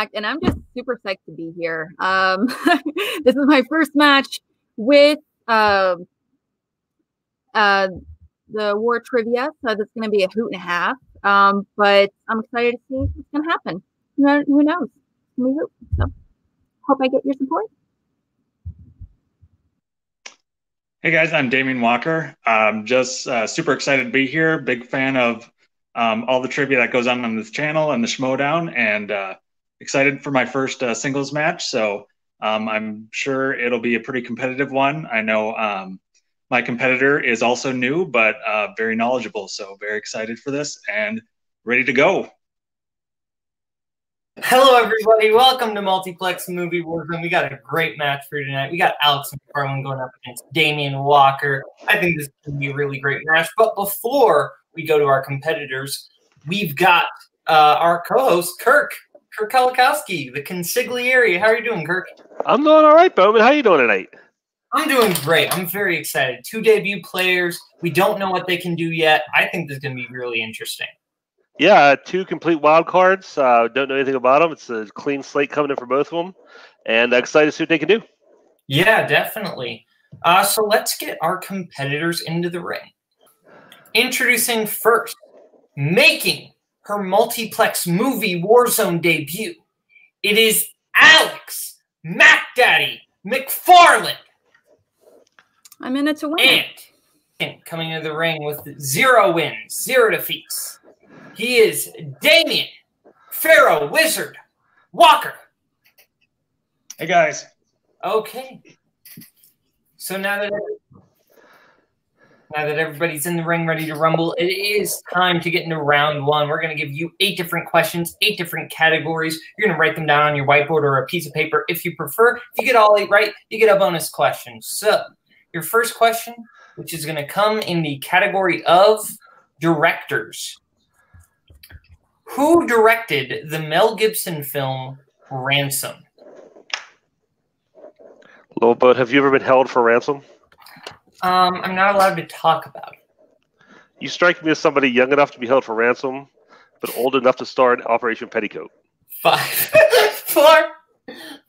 packed, and I'm just super psyched to be here. This is my first match with the War Trivia, so this is going to be a hoot and a half. But I'm excited to see what's going to happen. Who knows? So, hope I get your support. Hey guys, I'm Damian Walker. Just super excited to be here. Big fan of all the trivia that goes on this channel and the Schmodown, and excited for my first singles match. So I'm sure it'll be a pretty competitive one. I know my competitor is also new, but very knowledgeable. So very excited for this and ready to go. Hello, everybody. Welcome to Multiplex Movie Warzone. We got a great match for you tonight. We got Alex McFarland going up against Damian Walker. I think this is going to be a really great match. But before we go to our competitors, we've got our co-host, Kirk Kalakowski, the consigliere. How are you doing, Kirk? I'm doing all right, Boatman. How are you doing tonight? I'm doing great. I'm very excited. 2 debut players. We don't know what they can do yet. I think this is going to be really interesting. Yeah, 2 complete wild cards. Don't know anything about them. It's a clean slate coming in for both of them. And excited to see what they can do. Yeah, definitely. So let's get our competitors into the ring. Introducing first, making her Multiplex Movie Warzone debut, it is Alex Mack Daddy McFarland. I'm in it to win. And coming into the ring with 0 wins, 0 defeats, he is Damian Pharaoh Wizard Walker. Hey guys. Okay. So now that everybody's in the ring ready to rumble, it is time to get into round 1. We're going to give you 8 different questions, 8 different categories. You're going to write them down on your whiteboard or a piece of paper if you prefer. If you get all 8 right, you get a bonus question. So your first question, which is going to come in the category of directors. Who directed the Mel Gibson film Ransom? Little Boat, have you ever been held for ransom? I'm not allowed to talk about it. You strike me as somebody young enough to be held for ransom, but old enough to star in Operation Petticoat. 5, 4,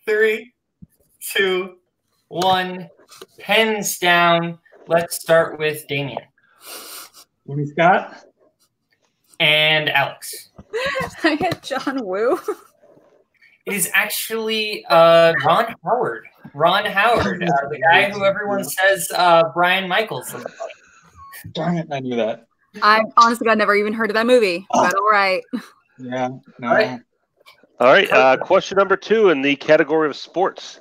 3, 2, 1. Pens down. Let's start with Damian. Tony Scott. And Alex. I had John Woo. It is actually Ron Howard. Ron Howard, the guy who everyone says Brian Michaels. Darn it, I knew that. I honestly got never even heard of that movie, but all right. Yeah. No. All right. Question number 2 in the category of sports.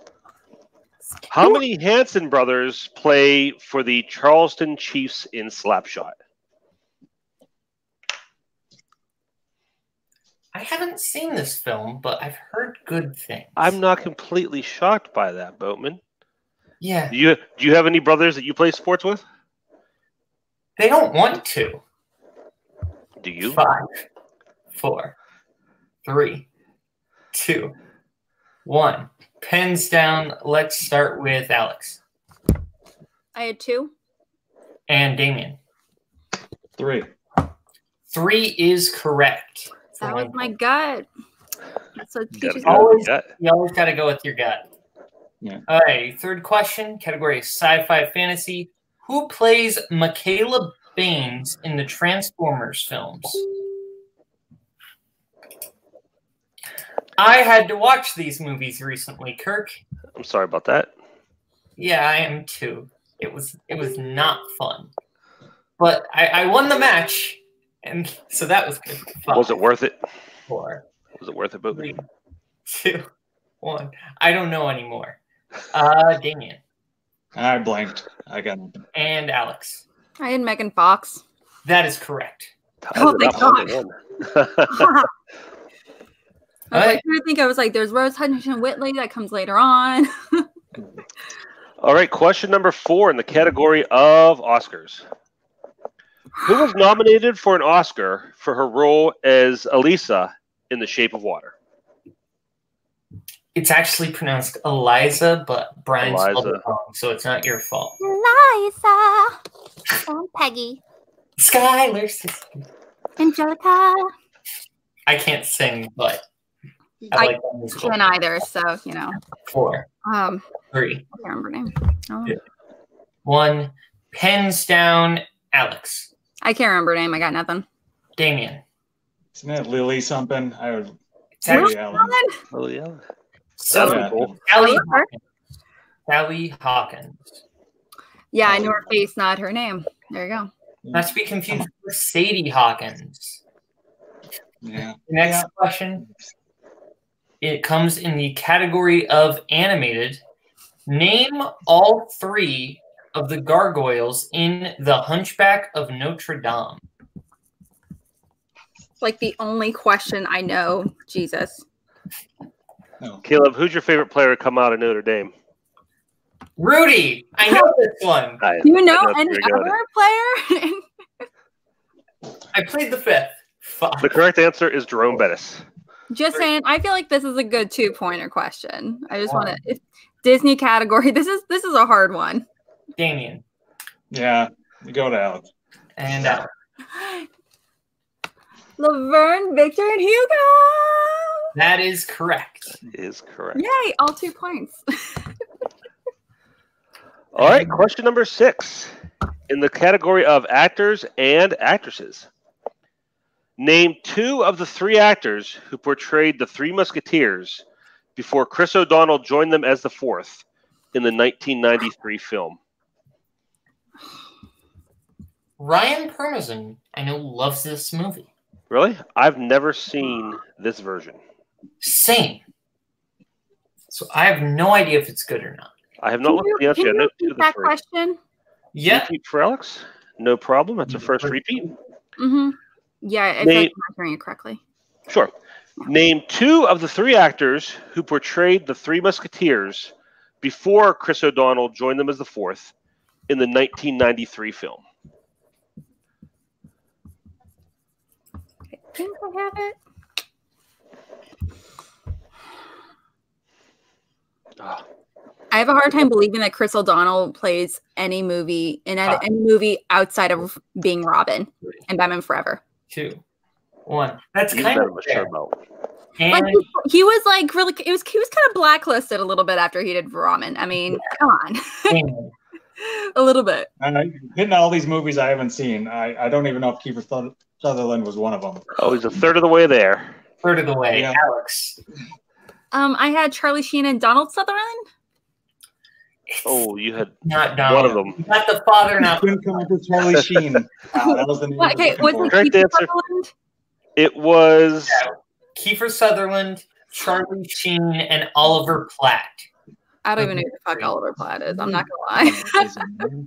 How many Hanson brothers play for the Charlestown Chiefs in Slapshot? I haven't seen this film, but I've heard good things. I'm not completely shocked by that, Boatman. Yeah. Do you have any brothers that you play sports with? They don't want to. Do you? 5, 4, 3, 2, 1. Pens down. Let's start with Alex. I had 2. And Damian. 3. 3 is correct. That was my gut. So you always got to go with your gut. Yeah. All right. 3rd question, category sci-fi fantasy. Who plays Mikaela Banes in the Transformers films? I had to watch these movies recently, Kirk. I'm sorry about that. Yeah, I am too. It was not fun. But I won the match. And so that was good. 5, was it worth it? 4. Was it worth it, Boat? 3, 2, 1. I don't know anymore. Damian. I blanked. I got nothing. And Alex. I had Megan Fox. That is correct. Oh, thank God. I was like, there's Rose Hutchinson Whitley that comes later on. All right, question number 4 in the category of Oscars. Who was nominated for an Oscar for her role as Elisa in The Shape of Water? It's actually pronounced Eliza, but Brian spelled it wrong, so it's not your fault. Eliza. And Peggy. Skylar. Angelica. I can't sing, but I like that musical. Can't either, so you know. 4. 3. I can't remember her name. Oh. 2. 1. Pens down, Alex. I can't remember her name. I got nothing. Damian. Isn't it Lily something? I would. Lily Lily Allen. So, Yeah. Sally Hawkins. Sally Hawkins. Yeah, I know her face, not her name. There you go. Not to be confused with Sadie Hawkins. Yeah. Next question. It comes in the category of animated. Name all 3 of the gargoyles in The Hunchback of Notre Dame. Like the only question I know. Jesus. No. Caleb, who's your favorite player to come out of Notre Dame? Rudy, I know this one. Do you know any other player? I played the 5th. Fuck. The correct answer is Jerome Bettis. Just saying, I feel like this is a good 2-pointer question. I just want to Disney category. This is a hard one. Damian. Yeah, you go to Alex. And Laverne, Victor, and Hugo. that is correct. Is correct. Yay! All 2 points. All right, question number 6. In the category of actors and actresses. Name 2 of the 3 actors who portrayed the 3 Musketeers before Chris O'Donnell joined them as the 4th in the 1993 film. Ryan Parmesan, I know, loves this movie. Really? I've never seen this version. Same. So I have no idea if it's good or not. I have not looked at the answer yet. Can No, you to repeat the that first. question? Yeah. Repeat for Alex? No problem. That's a first repeat. Mm-hmm. Yeah, I feel like I'm not hearing it correctly. Sure. Name 2 of the 3 actors who portrayed the 3 Musketeers before Chris O'Donnell joined them as the 4th in the 1993 film. I think I have it. Oh, I have a hard time believing that Chris O'Donnell plays any movie any movie outside of being Robin and Batman Forever. 2, 1. That's he's kind got of a fair. shirt belt. Like And he was like really he was kind of blacklisted a little bit after he did Ramen. I mean, come on. Damian. A little bit. Hitting all these movies I haven't seen. I don't even know if Kiefer Sutherland was one of them. Oh, he's a third of the way there. Third of the way. Yeah. Alex. I had Charlie Sheen and Donald Sutherland. Oh, you had Not Donald. one of them. Not the father, I not couldn't come up with Charlie Sheen. That was the name. What, okay, was it Correct Kiefer answer. Sutherland? It was Kiefer Sutherland, Charlie Sheen, and Oliver Platt. I don't even know who the fuck Oliver Platt is. I'm not gonna lie.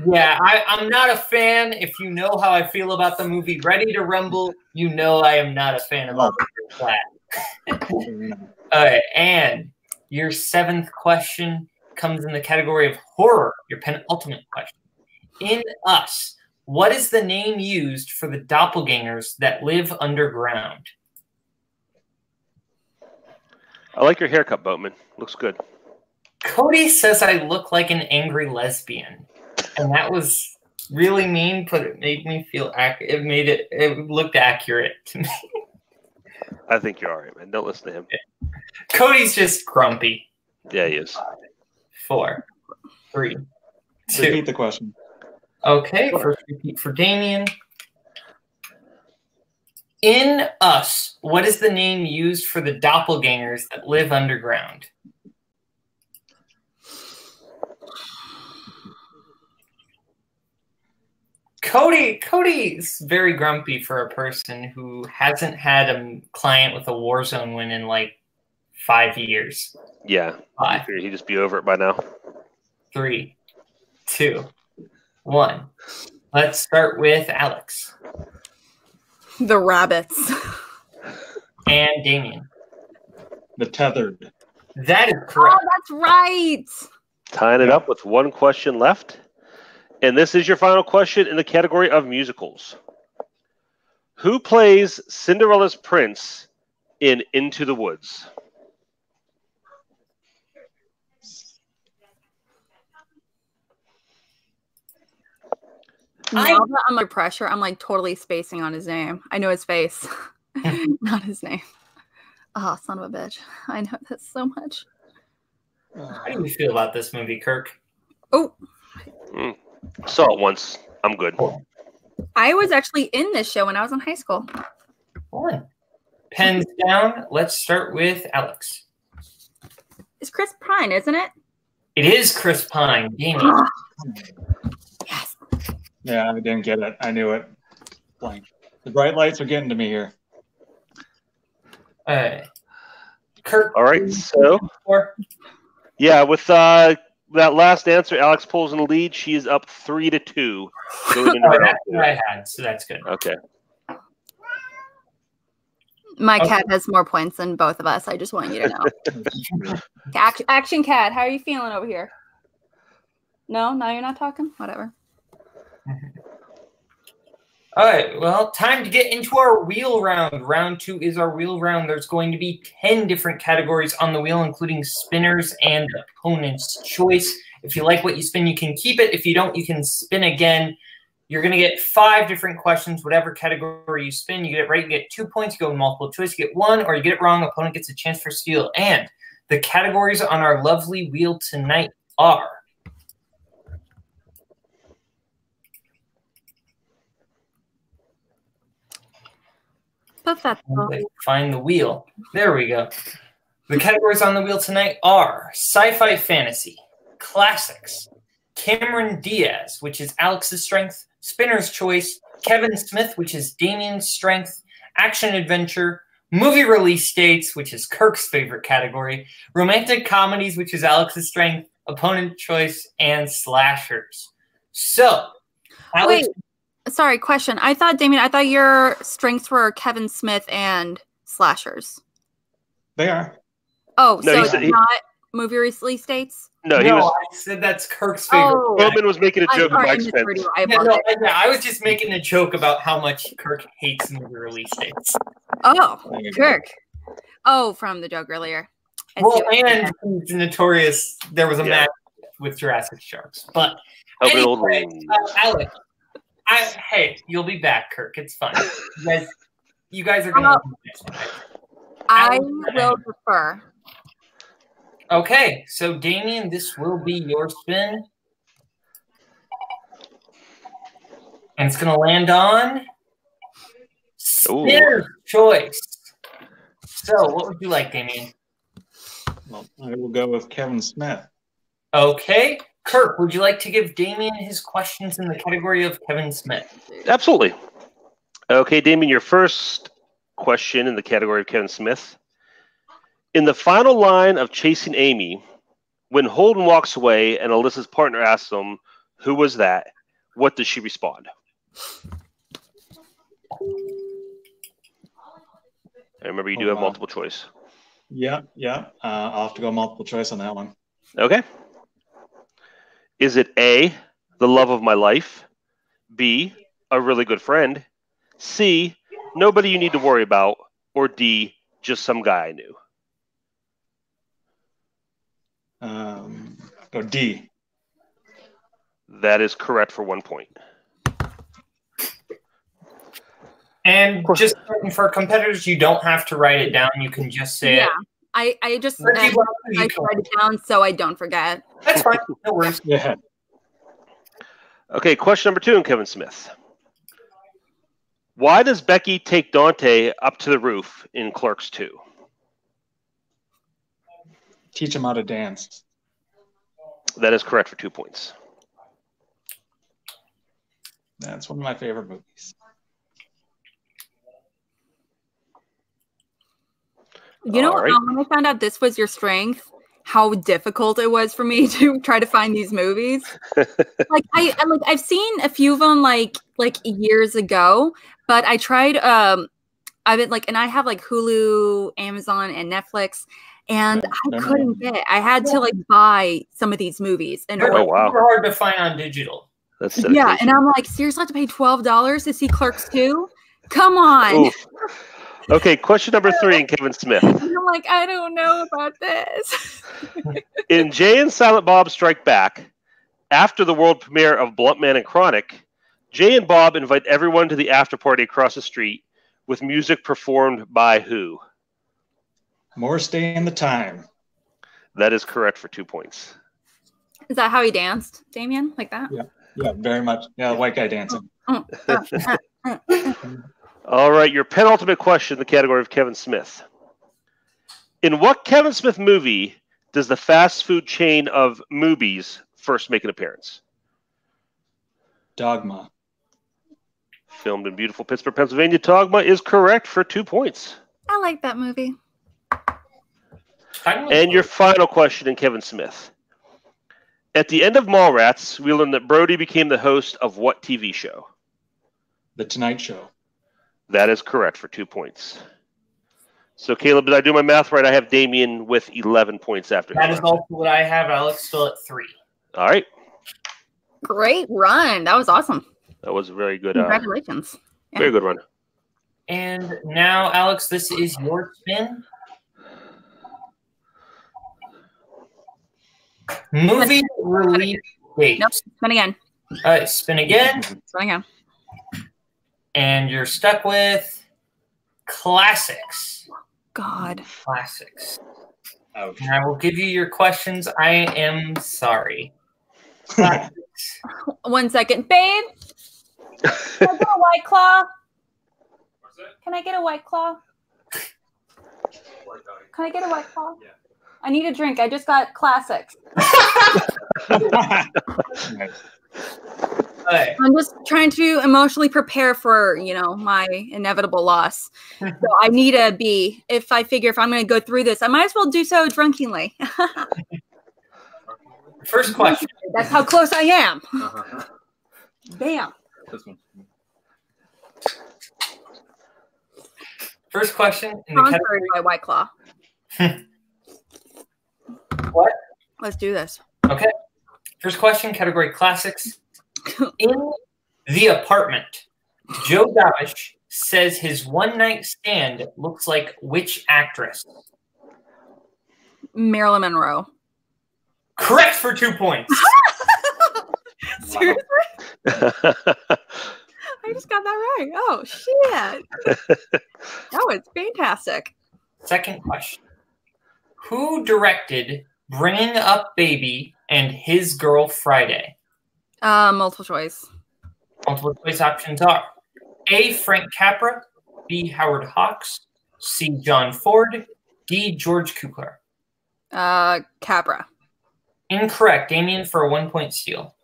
Yeah, I'm not a fan. If you know how I feel about the movie Ready to Rumble, you know I am not a fan of Oliver Platt. All right, and your 7th question comes in the category of horror, your penultimate question. In Us, what is the name used for the doppelgängers that live underground? I like your haircut, Boatman. Looks good. Cody says I look like an angry lesbian. And that was really mean, but it made me feel it looked accurate to me. I think you're all right, man. Don't listen to him. Cody's just grumpy. Yeah, he is. 4, 3, 2. Repeat the question. Okay, first repeat for Damian. In Us, what is the name used for the doppelgängers that live underground? Cody's very grumpy for a person who hasn't had a client with a Warzone win in like 5 years. Yeah. 5, He'd just be over it by now. 3, 2, 1. Let's start with Alex The rabbits. and Damian. The Tethered. That is Oh, correct. that's right. Tying it up with one question left. And this is your final question in the category of musicals. Who plays Cinderella's prince in Into the Woods? Now that I'm under pressure, I'm like totally spacing on his name. I know his face, not his name. Oh, son of a bitch. I know this so much. How do you feel about this movie, Kirk? Oh. Saw it once. I'm good. I was actually in this show when I was in high school. Fun. Pens down. Let's start with Alex. It's Chris Pine, isn't it? It is Chris Pine. Damian. Yes. Yeah, I didn't get it. I knew it. Blank. The bright lights are getting to me here. All right. Kirk. All right, so yeah, with that last answer, Alex pulls in the lead. She is up 3-2. That's what I had, so that's good. Okay. My cat has more points than both of us. I just want you to know. Action cat, how are you feeling over here? No, you're not talking? Whatever. All right, well, time to get into our wheel round. Round 2 is our wheel round. There's going to be 10 different categories on the wheel, including spinners and opponent's choice. If you like what you spin, you can keep it. If you don't, you can spin again. You're going to get 5 different questions. Whatever category you spin, you get it right, you get 2 points. You go multiple choice, you get 1, or you get it wrong, opponent gets a chance for steal. And the categories on our lovely wheel tonight are... Find the wheel. There we go. The categories on the wheel tonight are sci-fi fantasy, classics, Cameron Diaz, which is Alex's strength, spinner's choice, Kevin Smith, which is Damian's strength, action adventure, movie release dates, which is Kirk's favorite category, romantic comedies, which is Alex's strength, opponent choice, and slashers. So, Alex. Wait. Sorry, question. Damian, I thought your strengths were Kevin Smith and slashers. They are. Oh, no, so it's not movie release dates? No, I said that's Kirk's favorite. Oh. Boatman was making a joke about expense. I was just making a joke about how much Kirk hates movie release dates. Oh, Kirk. Oh, from the joke earlier. Well, and he's notorious. There was a match with Jurassic Sharks. But anyway, Alex. Hey, you'll be back, Kirk. It's fine. You guys are going to do this. I will defer. Okay, so Damian, this will be your spin. And it's going to land on spinner's choice. So, what would you like, Damian? Well, I will go with Kevin Smith. Okay. Kirk, would you like to give Damian his questions in the category of Kevin Smith? Absolutely. Okay, Damian, your first question in the category of Kevin Smith. In the final line of Chasing Amy, when Holden walks away and Alyssa's partner asks him, who was that? What does she respond? And remember, you do have multiple choice. Yeah. I'll have to go multiple choice on that one. Okay. Is it A, the love of my life, B, a really good friend, C, nobody you need to worry about, or D, just some guy I knew? Go D. That is correct for 1 point. And just for competitors, you don't have to write it down. You can just say it. I just write it down so I don't forget. That's fine. No worries. Yeah. Okay, question number 2 in Kevin Smith. Why does Becky take Dante up to the roof in Clerks 2? Teach him how to dance. That is correct for 2 points. That's one of my favorite movies. You know, when I found out this was your strength, how difficult it was for me to try to find these movies. I've seen a few of them like years ago, but I tried and I have like Hulu, Amazon, and Netflix, and I couldn't get it. I had to like buy some of these movies in order. Oh wow, they're hard to find on digital. That's dedication. Yeah, and I'm like, seriously, I have to pay $12 to see Clerks 2? Come on. Oof. Okay, question number 3 in Kevin Smith. I'm like, I don't know about this. In Jay and Silent Bob Strike Back, after the world premiere of Bluntman and Chronic, Jay and Bob invite everyone to the after party across the street with music performed by who? More Stay in the Time. That is correct for 2 points. Is that how he danced, Damian? Like that? Yeah, very much. Yeah, white guy dancing. All right, your penultimate question in the category of Kevin Smith. In what Kevin Smith movie does the fast food chain of Moobies first make an appearance? Dogma. Filmed in beautiful Pittsburgh, Pennsylvania. Dogma is correct for 2 points. I like that movie. And your final question in Kevin Smith. At the end of Mallrats, we learned that Brody became the host of what TV show? The Tonight Show. That is correct for 2 points. So, Caleb, did I do my math right? I have Damian with 11 points after that. That is also what I have. Alex still at 3. All right. Great run. That was awesome. That was a very good. Congratulations. Very good run. And now, Alex, this is your spin. Movie release date. Nope. Spin again. All right, spin again. Spin again. And you're stuck with classics. God. Classics. Ouch. And I will give you your questions. I am sorry. Classics. 1 second. Babe, can I get a White Claw? What's that? Can I get a White Claw? Can I get a White Claw? Yeah. I need a drink. I just got classics. Okay. I'm just trying to emotionally prepare for, my inevitable loss. So I need a B. If I figure if I'm going to go through this, I might as well do so drunkenly. First question. That's how close I am. Bam. This one. First question. In the Sponsored category. by White Claw. What? Let's do this. Okay. First question, category classics. In The Apartment, Joe Davish says his one-night stand looks like which actress? Marilyn Monroe. Correct for 2 points. Seriously? I just got that right. Oh, shit. That was fantastic. Second question. Who directed Bringing Up Baby and His Girl Friday? Multiple choice. Multiple choice options are A. Frank Capra, B. Howard Hawks, C. John Ford, D. George Cukor. Capra. Incorrect. Damian for a 1 point steal.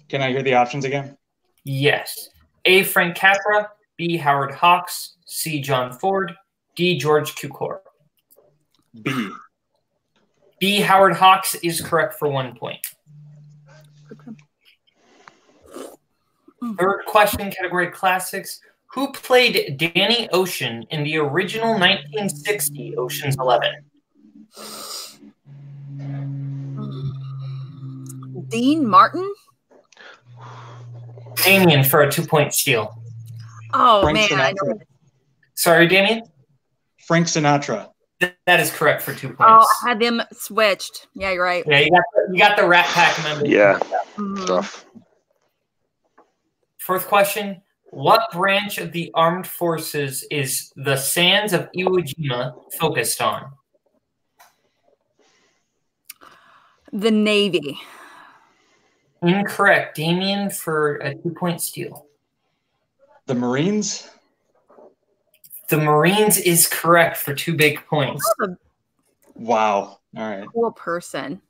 Can I hear the options again? Yes. A. Frank Capra, B. Howard Hawks, C. John Ford, D. George Cukor. B. B. Howard Hawks is correct for 1 point. Third question, category classics. Who played Danny Ocean in the original 1960 Ocean's 11? Dean Martin? Damian for a 2 point steal. Oh, Frank man. I Sinatra. know. Sorry, Damian? Frank Sinatra. That is correct for 2 points. Oh, I had them switched. Yeah, you're right. Yeah, you got the Rat Pack member. Yeah. Mhm. Tough. Fourth question. What branch of the armed forces is the Sands of Iwo Jima focused on? The Navy. Incorrect. Damian for a 2 point steal. The Marines. The Marines is correct for 2 big points. Wow. All right. Cool person.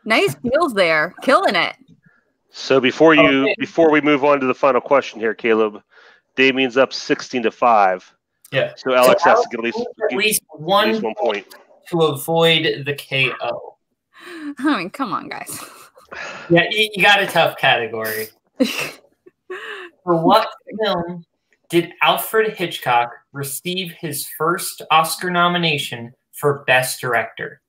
Nice deals there. Killing it. So before we move on to the final question here, Caleb, Damian's up 16-5. Yeah. So Alex has to get at least one point to avoid the KO. I mean, come on, guys. Yeah, you got a tough category. For what film did Alfred Hitchcock receive his first Oscar nomination for Best Director?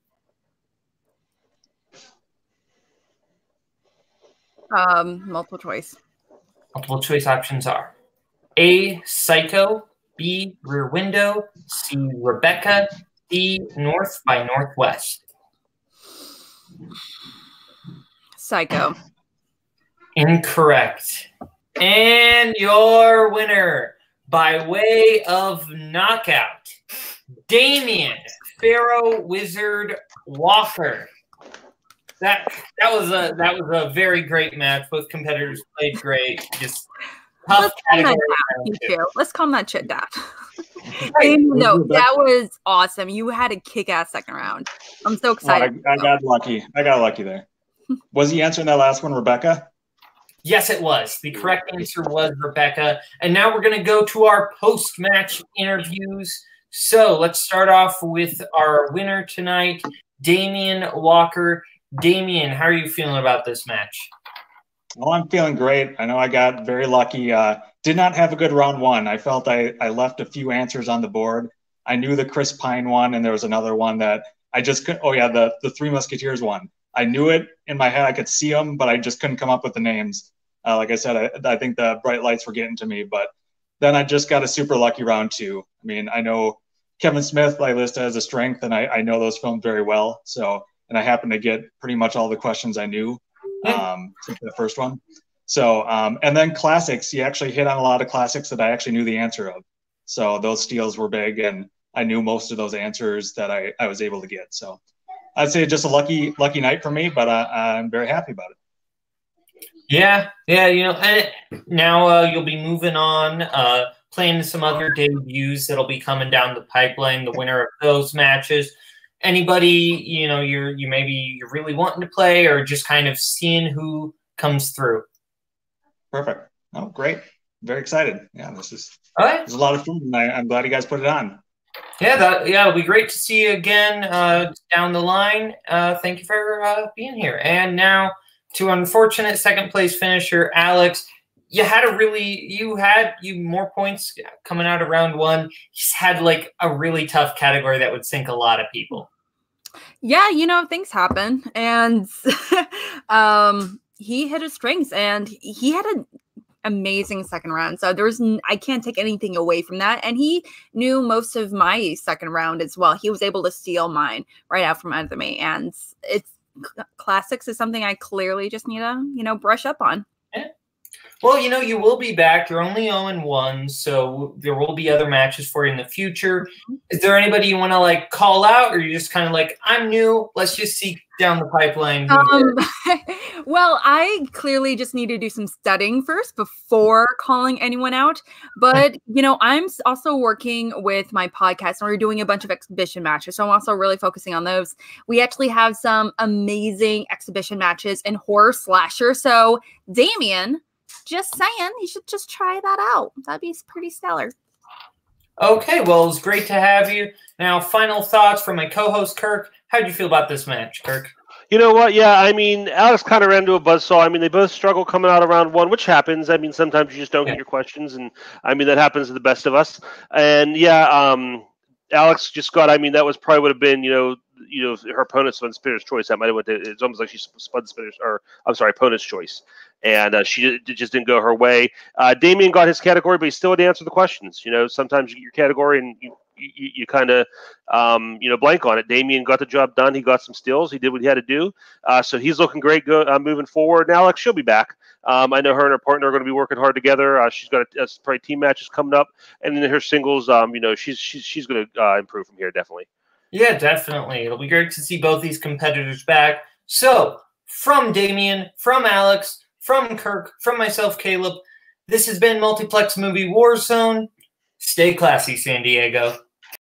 Multiple choice. Multiple choice options are A. Psycho, B. Rear Window, C. Rebecca, D. North by Northwest. Psycho. Incorrect. And your winner by way of knockout, Damian, Pharaoh Wizard Walker. That was a very great match. Both competitors played great. Just tough category. Let's calm that shit down. No, that was awesome. You had a kick-ass second round. I'm so excited. I got lucky. I got lucky there. Was he answering that last one, Rebecca? Yes, it was. The correct answer was Rebecca. And now we're going to go to our post-match interviews. So let's start off with our winner tonight, Damian Walker. Damian, how are you feeling about this match? Well, I'm feeling great. I know I got very lucky. Did not have a good round one. I felt I left a few answers on the board. I knew the Chris Pine one, and there was another one that I just couldn't. Oh, yeah, the Three Musketeers one. I knew it in my head. I could see them, but I just couldn't come up with the names. Like I said, I think the bright lights were getting to me. But then I just got a super lucky round two. I mean, I know Kevin Smith I listed as a strength, and I know those films very well. So, and I happened to get pretty much all the questions I knew since the first one. So, and then classics, you actually hit on a lot of classics that I actually knew the answer of. So those steals were big, and I knew most of those answers that I was able to get. So I'd say just a lucky night for me, but I'm very happy about it. Yeah, you know, and now you'll be moving on, playing some other debuts that'll be coming down the pipeline, the winner of those matches. Anybody, you know, you're really wanting to play, or just kind of seeing who comes through? Perfect. Oh, great. Very excited. Yeah, this is a lot of fun. I'm glad you guys put it on. Yeah, it'll be great to see you again down the line. Thank you for being here. And now to unfortunate second place finisher Alex. You had more points coming out of round one. He's had like a really tough category that would sink a lot of people. Yeah, you know, things happen, and he hit his strengths, and he had an amazing second round. So I can't take anything away from that. And he knew most of my second round as well. He was able to steal mine right out from under me, and classics is something I clearly just need to, you know, brush up on. Yeah. Well, you know, you will be back. You're only 0-1, so there will be other matches for you in the future. Is there anybody you want to, like, call out, or you just kind of like, I'm new, let's just see down the pipeline? Well, I clearly just need to do some studying first before calling anyone out. But, you know, I'm also working with my podcast, and we're doing a bunch of exhibition matches. So I'm also really focusing on those. We actually have some amazing exhibition matches in horror slasher. So Damian, just saying, you should just try that out. That'd be pretty stellar. Okay, well, it's great to have you. Now, final thoughts from my co-host, Kirk. How did you feel about this match, Kirk? You know what? Yeah, I mean, Alex kind of ran into a buzzsaw. I mean, they both struggle coming out of round one, which happens. I mean, sometimes you just don't get your questions, and I mean, that happens to the best of us. And yeah, Alex just got, I mean, that was probably would have been, you know, her opponent's spinner's choice. That might have went to, it's almost like she spun spinner's, or I'm sorry, opponent's choice. And she just didn't go her way. Damian got his category, but he still had to answer the questions. You know, sometimes you get your category and you kind of, you know, blank on it. Damian got the job done. He got some steals. He did what he had to do. So he's looking great moving forward. And Alex, she'll be back. I know her and her partner are going to be working hard together. She's got probably team matches coming up. And then her singles, you know, she's going to improve from here, definitely. Yeah, definitely. It'll be great to see both these competitors back. So from Damian, from Alex, from Kirk, from myself, Caleb, this has been Multiplex Movie Warzone. Stay classy, San Diego.